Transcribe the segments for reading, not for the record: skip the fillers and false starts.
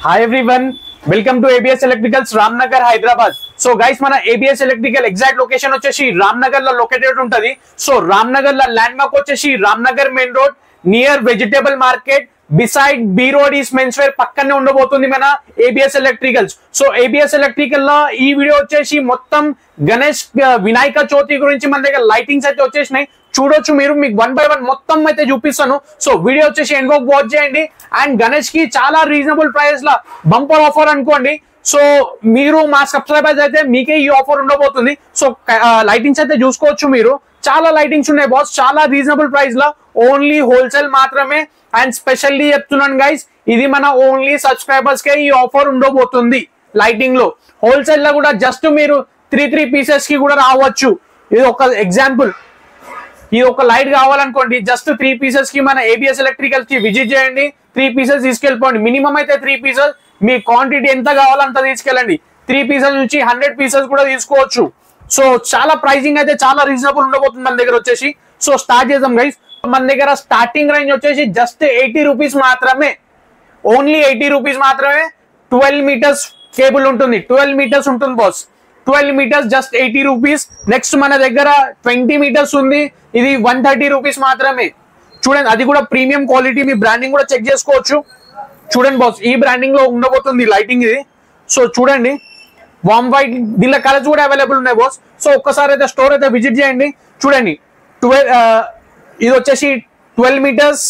Hi everyone, welcome to ABS Electricals Ramnagar Hyderabad. So guys, మన ABS Electrical exact location వచ్చేసి రామ్నగర్ లో located ఉంటది. So Ramnagar లో landmark వచ్చేసి Ramnagar main road near vegetable market beside B road is men's wear పక్కనే ఉండబోతుంది మన ABS Electricals. So ABS Electrical లో ఈ వీడియో వచ్చేసి మొత్తం గణేష్ వినాయక చవితి గురించి మన దగ్గర లైటింగ్స్ అయితే వచ్చేసినాయి. చూడొచ్చు మీరు, మీకు 1 by 1 మొత్తం అయితే చూపిస్తాను. సో వీడియో వచ్చేసి ఎండ్ వరకు వాచ్ చేయండి. అండ్ గణేష్ కి చాలా రీజనబుల్ ప్రైస్ లా బంపర్ ఆఫర్ అనుకోండి. సో మీరు మా సబ్స్క్రైబర్స్ అయితే మీకే ఈ ఆఫర్ ఉండబోతుంది. సో లైటింగ్స్ అయితే చూసుకోవచ్చు మీరు, చాలా లైటింగ్స్ ఉన్నాయి బాస్, చాలా రీజనబుల్ ప్రైస్ లా, ఓన్లీ హోల్సేల్ మాత్రమే. అండ్ స్పెషల్లీ చెప్తున్నాను గైస్, ఇది మన ఓన్లీ సబ్స్క్రైబర్స్ కే ఈ ఆఫర్ ఉండబోతుంది. లైటింగ్ లో హోల్సేల్ లో కూడా జస్ట్ మీరు 3 పీసెస్ కి కూడా రావచ్చు. ఇది ఒక ఎగ్జాంపుల్, ఈ ఒక లైట్ కావాలనుకోండి జస్ట్ 3 పీసెస్ కి మన ABS Electricals కి విజిట్ చేయండి. 3 పీసెస్ తీసుకెళ్ళిపోండి. మినిమం అయితే 3 పీసెస్, మీ క్వాంటిటీ ఎంత కావాలంత తీసుకెళ్ళండి. 3 పీసెస్ నుంచి 100 పీసెస్ కూడా తీసుకోవచ్చు. సో చాలా ప్రైసింగ్ అయితే చాలా రీజనబుల్ ఉండబోతుంది మన దగ్గర వచ్చేసి. సో స్టార్ట్ చేద్దాం గైస్. మన దగ్గర స్టార్టింగ్ రేంజ్ వచ్చేసి జస్ట్ 80 రూపీస్ మాత్రమే, ఓన్లీ 80 రూపీస్ మాత్రమే. 12 మీటర్స్ కేబుల్ ఉంటుంది, 12 మీటర్స్ ఉంటుంది boss, 12 metres just 80 rupees. Next మన దగ్గర 20 మీటర్స్ ఉంది, ఇది 130 రూపీస్ మాత్రమే. చూడండి, అది కూడా ప్రీమియం క్వాలిటీ, మీ బ్రాండింగ్ కూడా చెక్ చేసుకోవచ్చు. చూడండి బాస్, ఈ బ్రాండింగ్ లో ఉండబోతుంది లైటింగ్ ఇది. సో చూడండి, వామ్ వైట్, దీనిలో కలర్స్ కూడా అవైలబుల్ ఉన్నాయి బాస్. సో ఒక్కసారి అయితే స్టోర్ అయితే విజిట్ చేయండి. చూడండి, ఇది వచ్చేసి 12 metres,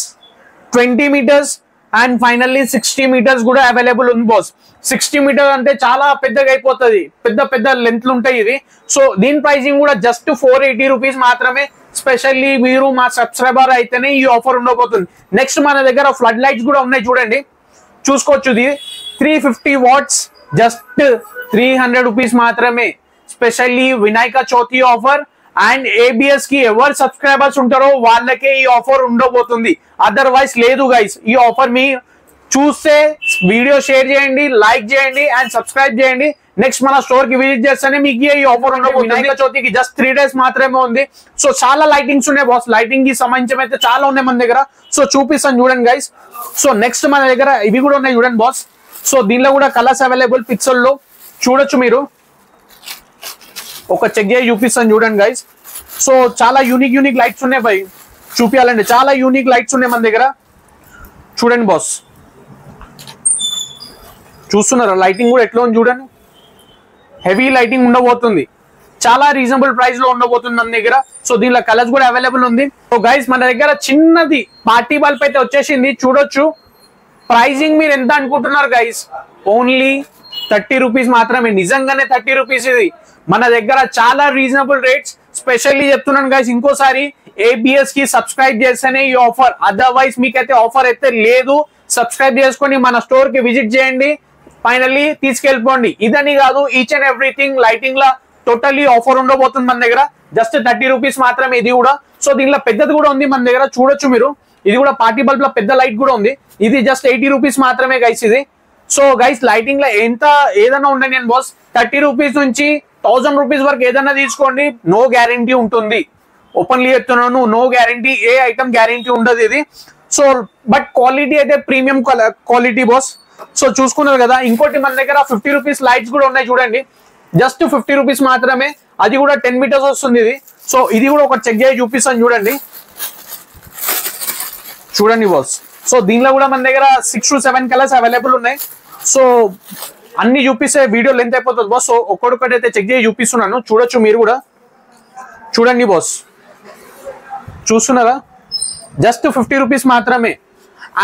20 metres and finally 60 metres కూడా అవైలబుల్ ఉంది బాస్. 60 మీటర్ అంటే చాలా పెద్దగా అయిపోతుంది, పెద్ద పెద్ద లెంత్లు ఉంటాయి ఇది. సో దీని ప్రైసింగ్ కూడా జస్ట్ 480 రూపీస్ మాత్రమే. స్పెషల్లీ మీరు మా సబ్స్క్రైబర్ అయితేనే ఈ ఆఫర్ ఉండబోతుంది. నెక్స్ట్ మన దగ్గర ఫ్లడ్ లైట్స్ కూడా ఉన్నాయి, చూడండి చూసుకోవచ్చు. ఇది 350 వాట్స్ జస్ట్ 300 రూపీస్ మాత్రమే. Specially Vinayaka Chavithi offer. And ABS కి ఎవరు సబ్స్క్రైబర్స్ ఉంటారో వాళ్ళకే ఈ ఆఫర్ ఉండబోతుంది, అదర్వైజ్ లేదు గైస్. ఈ ఆఫర్ మీ చూస్తే వీడియో షేర్ చేయండి, లైక్ చేయండి అండ్ సబ్స్క్రైబ్ చేయండి. నెక్స్ట్ మన స్టోర్ కి విజిట్ చేస్తేనే మీకు ఈ ఆఫర్ ఉండబోతుంది. వినాయక చవితికి జస్ట్ 3 డేస్ మాత్రమే ఉంది. సో చాలా లైటింగ్స్ ఉన్నాయి బాస్, లైటింగ్ కి సంబంధించి అయితే చాలా ఉన్నాయి మన దగ్గర. సో చూపిస్తాను చూడండి గైస్. సో నెక్స్ట్ మన దగ్గర ఇవి కూడా ఉన్నాయి చూడండి బాస్. సో దీనిలో కూడా కలర్స్ అవైలబుల్ పిక్సెల్ లో చూడొచ్చు మీరు. ఒక చెక్ చేసి చూపిస్తాను చూడండి గైస్. సో చాలా యూనిక్ లైట్స్ ఉన్నాయి బై, చూపించాలండి. చాలా యూనిక్ లైట్స్ ఉన్నాయి మన దగ్గర. చూడండి బాస్, చూస్తున్నారా లైటింగ్ కూడా ఎట్లా ఉంది చూడండి. హెవీ లైటింగ్ ఉండబోతుంది, చాలా రీజనబుల్ ప్రైస్ లో ఉండబోతుంది మన దగ్గర. సో దీనిలో కలర్స్ కూడా అవైలబుల్ ఉంది. సో గైస్ మన దగ్గర చిన్నది పార్టీ బల్బ్ అయితే వచ్చేసింది, చూడొచ్చు. ప్రైజింగ్ మీరు ఎంత అనుకుంటున్నారు గైస్? ఓన్లీ 30 రూపీస్ మాత్రమే. నిజంగానే 30 రూపీస్. ఇది మన దగ్గర చాలా రీజనబుల్ రేట్స్. స్పెషల్లీ చెప్తున్నాను గైస్, ఇంకోసారి ABS కి సబ్స్క్రైబ్ చేస్తేనే ఈ ఆఫర్, అదర్వైజ్ మీకైతే ఆఫర్ అయితే లేదు. సబ్స్క్రైబ్ చేసుకొని మన స్టోర్ కి విజిట్ చేయండి, ఫైనల్లీ తీసుకెళ్ళిపోండి. ఇదని కాదు, each and everything lighting law totally offer ఉండబోతుంది మన దగ్గర. జస్ట్ 30 రూపీస్ మాత్రమే ఇది కూడా. సో దీనిలో పెద్దది కూడా ఉంది మన దగ్గర, చూడొచ్చు మీరు. ఇది కూడా పార్టీ బల్బ్ లో పెద్ద లైట్ కూడా ఉంది. ఇది జస్ట్ 80 రూపీస్ మాత్రమే గైస్ ఇది. సో గైస్ లైటింగ్ లో ఎంత ఏదైనా ఉండండి నేను బాస్, 30 రూపీస్ నుంచి 1000 రూపీస్ వరకు ఏదైనా తీసుకోండి, నో గ్యారంటీ ఉంటుంది. ఓపెన్లీ చెప్తున్నాను, నో గ్యారంటీ, ఏ ఐటమ్ గ్యారంటీ ఉండదు ఇది. సో బట్ క్వాలిటీ అయితే ప్రీమియం క్వాలిటీ బాస్. సో చూసుకున్నారు కదా. ఇంకోటి మన దగ్గర 50 రూపీస్ లైట్స్ కూడా ఉన్నాయి చూడండి, జస్ట్ 50 రూపీస్ మాత్రమే. అది కూడా 10 మీటర్స్ వస్తుంది ఇది. సో ఇది కూడా ఒక చెక్ చేసి చూపిస్తాను చూడండి. చూడండి బాస్. సో దీనిలో కూడా మన దగ్గర 6 to 7 కలర్స్ అవైలబుల్ ఉన్నాయి. సో అన్ని చూపిస్తే వీడియో లెంత్ అయిపోతుంది బాస్. సో ఒక్కొక్కటి అయితే చెక్ చేసి చూపిస్తున్నాను, చూడొచ్చు మీరు కూడా. చూడండి బాస్, చూస్తున్నారా? జస్ట్ 50 రూపీస్ మాత్రమే.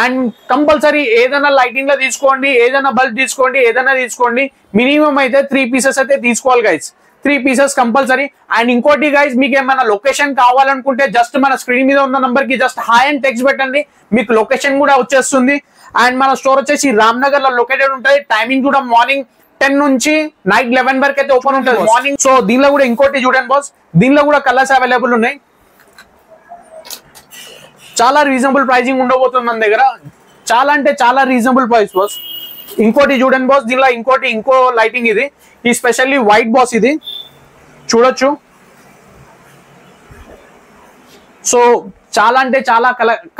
అండ్ కంపల్సరీ ఏదైనా లైటింగ్ లో తీసుకోండి, ఏదైనా బల్బ్ తీసుకోండి, ఏదైనా తీసుకోండి, మినిమం అయితే 3 పీసెస్ అయితే తీసుకోవాలి గైస్, 3 పీసెస్ కంపల్సరీ. అండ్ ఇంకోటి గైస్, మీకు ఏమైనా లొకేషన్ కావాలనుకుంటే జస్ట్ మన స్క్రీన్ మీద ఉన్న నంబర్ కి జస్ట్ హాయ్ అండ్ టెక్స్ట్ పెట్టండి, మీకు లొకేషన్ కూడా వచ్చేస్తుంది. అండ్ మన స్టోర్ వచ్చేసి రామ్నగర్ లో లొకేటెడ్ ఉంటుంది. టైమింగ్ కూడా మార్నింగ్ 10 నుంచి నైట్ 11 వరకు అయితే ఓపెన్ ఉంటుంది మార్నింగ్. సో దీనిలో కూడా ఇంకోటి చూడండి బాస్, దీనిలో కూడా కలర్స్ అవైలబుల్ ఉన్నాయి. చాలా రీజనబుల్ ప్రైజింగ్ ఉండబోతుంది మన దగ్గర, చాలా అంటే చాలా రీజనబుల్ ప్రైస్ బాస్. ఇంకోటి చూడండి బాస్, దీనిలో ఇంకో లైటింగ్ ఇది, ఈ స్పెషల్లీ వైట్ బాస్, ఇది చూడొచ్చు. సో చాలా అంటే చాలా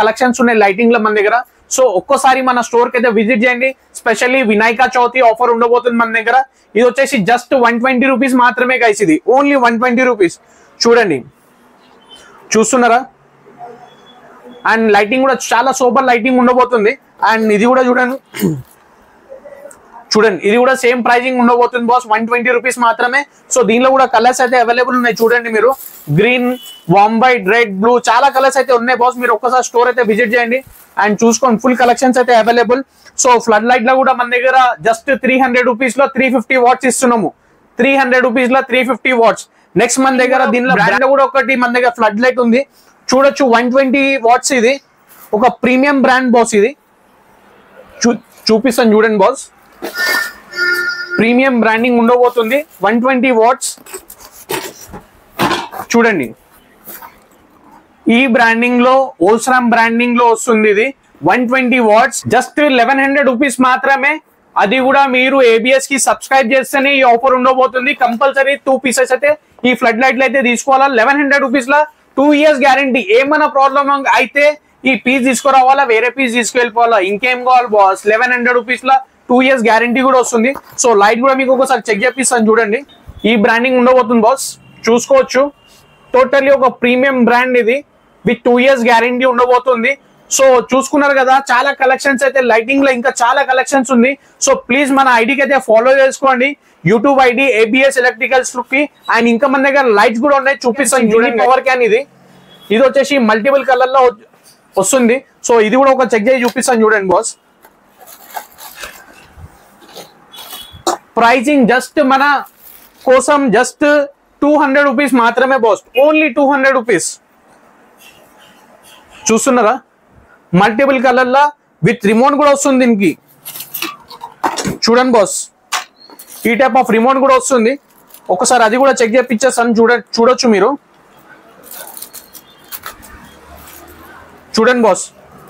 కలెక్షన్స్ ఉన్నాయి లైటింగ్ లో మన దగ్గర. సో ఒక్కసారి మన స్టోర్ కి అయితే విజిట్ చేయండి. స్పెషల్లీ వినాయక చవితి ఆఫర్ ఉండబోతుంది మన దగ్గర. ఇది వచ్చేసి జస్ట్ 120 రూపీస్ మాత్రమే గైస్. ఇది ఓన్లీ 120 రూపీస్. చూడండి, చూస్తున్నారా? అండ్ లైటింగ్ కూడా చాలా సూపర్ లైటింగ్ ఉండబోతుంది. అండ్ ఇది కూడా చూడండి, ఇది కూడా సేమ్ ప్రైజింగ్ ఉండబోతుంది బాస్, 120 రూపీస్ మాత్రమే. సో దీనిలో కూడా కలర్స్ అయితే అవైలబుల్ ఉన్నాయి. చూడండి మీరు, గ్రీన్, వామ్ వైట్, రెడ్, బ్లూ, చాలా కలర్స్ అయితే ఉన్నాయి బాస్. మీరు ఒక్కసారి స్టోర్ అయితే విజిట్ చేయండి అండ్ చూసుకోండి. ఫుల్ కలెక్షన్స్ అయితే అవైలబుల్. సో ఫ్లడ్ లైట్ లో కూడా మన దగ్గర జస్ట్ 300 రూపీస్ లో 350 వాట్స్ ఇస్తున్నాము. 300 రూపీస్ లో 350 వాట్స్. నెక్స్ట్ మన దగ్గర దీనిలో బ్రాండ్ కూడా ఒకటి మన దగ్గర ఫ్లడ్ లైట్ ఉంది. చూడొచ్చు, 120 వాట్స్. ఇది ఒక ప్రీమియం బ్రాండ్ బాస్. ఇది చూపిస్తాను చూడండి బాస్. ప్రీమియం బ్రాండింగ్ ఉండబోతుంది. 120 వాట్స్. చూడండి, ఈ బ్రాండింగ్ లో, ఓల్స్రామ్ బ్రాండింగ్ లో వస్తుంది. ఇది 120 వాట్స్, జస్ట్ 1100 రూపీస్ మాత్రమే. అది కూడా మీరు ఏబిఎస్ కి సబ్స్క్రైబ్ చేస్తేనే ఈ ఆఫర్ ఉండబోతుంది. కంపల్సరీ 2 పీసెస్ అయితే ఈ ఫ్లడ్ లైట్లు అయితే తీసుకోవాలా. 1100 రూపీస్ లా 2 years గ్యారంటీ. ఏమైనా ప్రాబ్లం అయితే ఈ పీస్ తీసుకురావాలా, వేరే పీస్ తీసుకెళ్ళిపోవాలా, ఇంకేం కావాలి బాస్. 1100 రూపీస్ లా 2 years గ్యారంటీ కూడా వస్తుంది. సో లైట్ కూడా మీకు ఒకసారి చెక్ చేపిస్తాను చూడండి. ఈ బ్రాండింగ్ ఉండబోతుంది బాస్, చూసుకోవచ్చు. టోటల్లీ ఒక ప్రీమియం బ్రాండ్ ఇది, విత్ 2 years గ్యారంటీ ఉండబోతుంది. సో చూసుకున్నారు కదా, చాలా కలెక్షన్స్ అయితే లైటింగ్ లో ఇంకా చాలా కలెక్షన్స్ ఉంది. సో ప్లీజ్ మన ఐడికి అయితే ఫాలో చేసుకోండి, యూట్యూబ్ ఐడి ఏబిఎస్ ఎలక్ట్రికల్స్ కి. అండ్ ఇంకా మన దగ్గర లైట్స్ కూడా ఉన్నాయి, చూపిస్తాను చూడండి. పవర్ క్యాన్ ఇది వచ్చేసి మల్టిపుల్ కలర్ లో వస్తుంది. సో ఇది కూడా ఒక చెక్ చేసి చూపిస్తాను చూడండి బాస్. ప్రైజింగ్ జస్ట్ మన కోసం జస్ట్ 200 రూపీస్ మాత్రమే బాస్, ఓన్లీ 200 రూపీస్. చూస్తున్నారా? Multiple colour law with remote కూడా వస్తుంది దీనికి. చూడండి బాస్, ఈ టైప్ ఆఫ్ రిమోట్ కూడా వస్తుంది. ఒకసారి అది కూడా చెక్ చేపిచ్చేస్తాను చూడొచ్చు మీరు. చూడండి బాస్,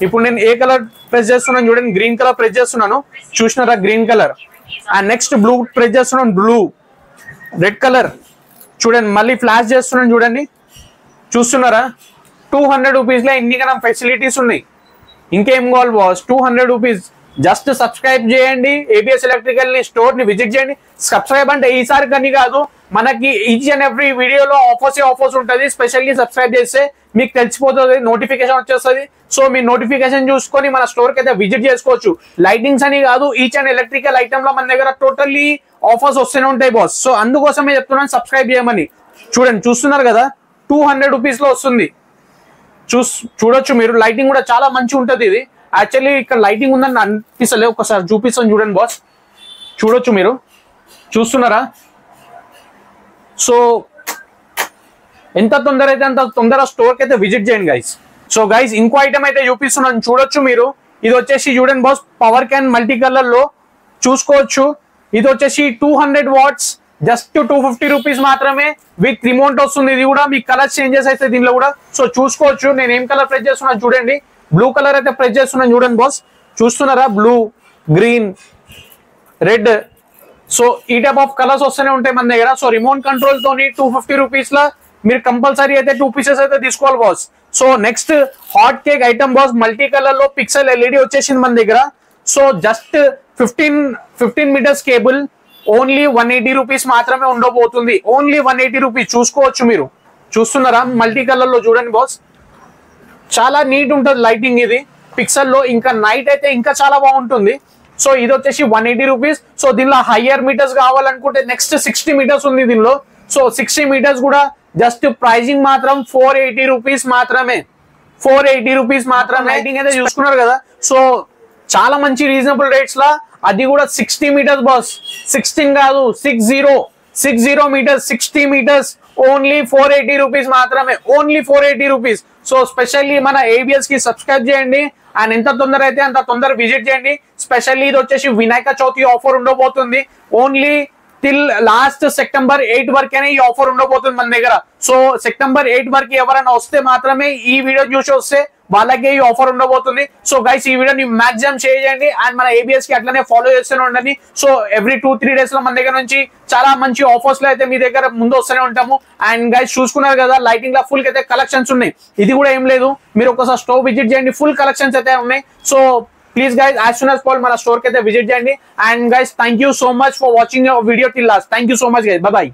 ఇప్పుడు నేను ఏ కలర్ ప్రెస్ చేస్తున్నాను చూడండి, గ్రీన్ కలర్ ప్రెస్ చేస్తున్నాను. చూసినారా? Green colour. And next blue press చేస్తున్నాను, బ్లూ. రెడ్ కలర్ చూడండి, మళ్ళీ ఫ్లాష్ చేస్తున్నాను చూడండి. చూస్తున్నారా? 200 రూపీస్ లో ఇన్ని కన్నా ఫెసిలిటీస్ ఉన్నాయి. ఇంకేం కావాలి బాస్? 200 రూపీస్. జస్ట్ సబ్స్క్రైబ్ చేయండి, ఏబిఎస్ ఎలక్ట్రికల్ ని స్టోర్ ని విజిట్ చేయండి. సబ్స్క్రైబ్ అంటే ఈసారి కానీ కాదు, మనకి ఈచ్ అండ్ ఎవ్రీ వీడియోలో ఆఫర్స్ ఉంటుంది. స్పెషల్లీ సబ్స్క్రైబ్ చేస్తే మీకు తెలిసిపోతుంది, నోటిఫికేషన్ వచ్చేస్తుంది. సో మీ నోటిఫికేషన్ చూసుకొని మన స్టోర్ కి అయితే విజిట్ చేసుకోవచ్చు. లైటింగ్స్ అని కాదు, ఈచ్ అండ్ ఎలక్ట్రికల్ ఐటమ్ లో మన దగ్గర టోటల్లీ ఆఫర్స్ వస్తూనే ఉంటాయి బాస్. సో అందుకోసమే చెప్తున్నాను సబ్స్క్రైబ్ చేయమని. చూడండి, చూస్తున్నారు కదా, 200 రూపీస్ లో వస్తుంది. చూడొచ్చు మీరు. లైటింగ్ కూడా చాలా మంచిగా ఉంటుంది. ఇది యాక్చువల్లీ ఇక్కడ లైటింగ్ ఉందని అనిపిస్తలే, ఒకసారి చూపిస్తాను చూడండి బాస్. చూడొచ్చు మీరు, చూస్తున్నారా? సో ఎంత తొందర అయితే అంత తొందర స్టోర్ కి అయితే విజిట్ చేయండి గైస్. సో గైస్, ఇంకో ఐటమ్ అయితే చూపిస్తున్నాను చూడొచ్చు మీరు. ఇది వచ్చేసి చూడండి boss, power can multi colour లో చూసుకోవచ్చు. ఇది వచ్చేసి 200 వాట్స్, జస్ట్ 250 రూపీస్ మాత్రమే. విత్ రిమోట్ వస్తుంది. ఇది కూడా మీకు కలర్ చేంజెస్ అయితే దీనిలో కూడా. సో చూసుకోవచ్చు. నేను ఏం కలర్ ప్రెస్ చేస్తున్నాను చూడండి, బ్లూ కలర్ అయితే ప్రెస్ చేస్తున్నాను చూడండి బాస్. చూస్తున్నారా? Blue, green, red. సో ఈ టైప్ ఆఫ్ కలర్స్ వస్తూనే ఉంటాయి మన దగ్గర. సో రిమోట్ కంట్రోల్ తోని 250 రూపీస్ లా మీరు కంపల్సరీ అయితే 2 పీసెస్ అయితే తీసుకోవాలి boss. So next hot cake item boss, multi colour లో పిక్సెల్ ఎల్ఈడి వచ్చేసింది మన దగ్గర. So just 15 metres cable, only 180 rupees మాత్రమే ఉండబోతుంది. Only 180 rupees. చూసుకోవచ్చు మీరు. చూస్తున్నారా? మల్టీ కలర్ లో చూడండి బాస్, చాలా నీట్ ఉంటుంది లైటింగ్ ఇది పిక్సెల్ లో. ఇంకా నైట్ అయితే ఇంకా చాలా బాగుంటుంది. సో ఇది వచ్చేసి 180 రూపీస్. సో దీనిలో హయ్యర్ మీటర్స్ కావాలనుకుంటే నెక్స్ట్ 60 మీటర్స్ ఉంది దీనిలో. సో 60 మీటర్స్ కూడా జస్ట్ ప్రైజింగ్ మాత్రం 480 రూపీస్ మాత్రమే. 480 రూపీస్ మాత్రమే. లైటింగ్ అయితే చూసుకున్నారు కదా. సో చాలా మంచి రీజనబుల్ రేట్స్ లా, అది కూడా 60 మీటర్స్ బాస్. 16 కాదు, 60 మీటర్స్, 60 మీటర్స్. ఓన్లీ 480 రూపీస్ మాత్రమే. Only 480 rupees. సో స్పెషల్లీ మన ఏబిఎస్ కి సబ్స్క్రైబ్ చేయండి. అండ్ ఎంత తొందర అయితే అంత తొందర విజిట్ చేయండి. స్పెషల్లీ ఇది వచ్చేసి వినాయక చవితి ఆఫర్ ఉండబోతుంది. ఓన్లీ టిల్ లాస్ట్ సెప్టెంబర్ 8 వరకేనే ఈ ఆఫర్ ఉండబోతుంది మన దగ్గర. సో సెప్టెంబర్ 8 వరకు ఎవరైనా వస్తే మాత్రమే, ఈ వీడియో చూసి వస్తే వాళ్ళకే ఈ ఆఫర్ ఉండబోతుంది. సో గైస్ ఈ వీడియోని మాక్సిమం షేర్ చేయండి అండ్ మన ఏబిఎస్ కి అట్లనే ఫాలో చేస్తూనే ఉండండి. సో ఎవ్రీ 2-3 డేస్ లో మన దగ్గర నుంచి చాలా మంచి ఆఫర్స్ లో అయితే మీ దగ్గర ముందు వస్తూనే ఉంటాము. అండ్ గైస్ చూసుకున్నారు కదా లైటింగ్ లా ఫుల్ అయితే కలెక్షన్స్ ఉన్నాయి. ఇది కూడా ఏం లేదు, మీరు ఒకసారి స్టోర్ విజిట్ చేయండి, ఫుల్ కలెక్షన్స్ అయితే ఉన్నాయి. So please guys as soon as possible మన స్టోర్ కి అయితే విజిట్ చేయండి. And guys thank you so much for watching your video till last. Thank you so much guys, by by.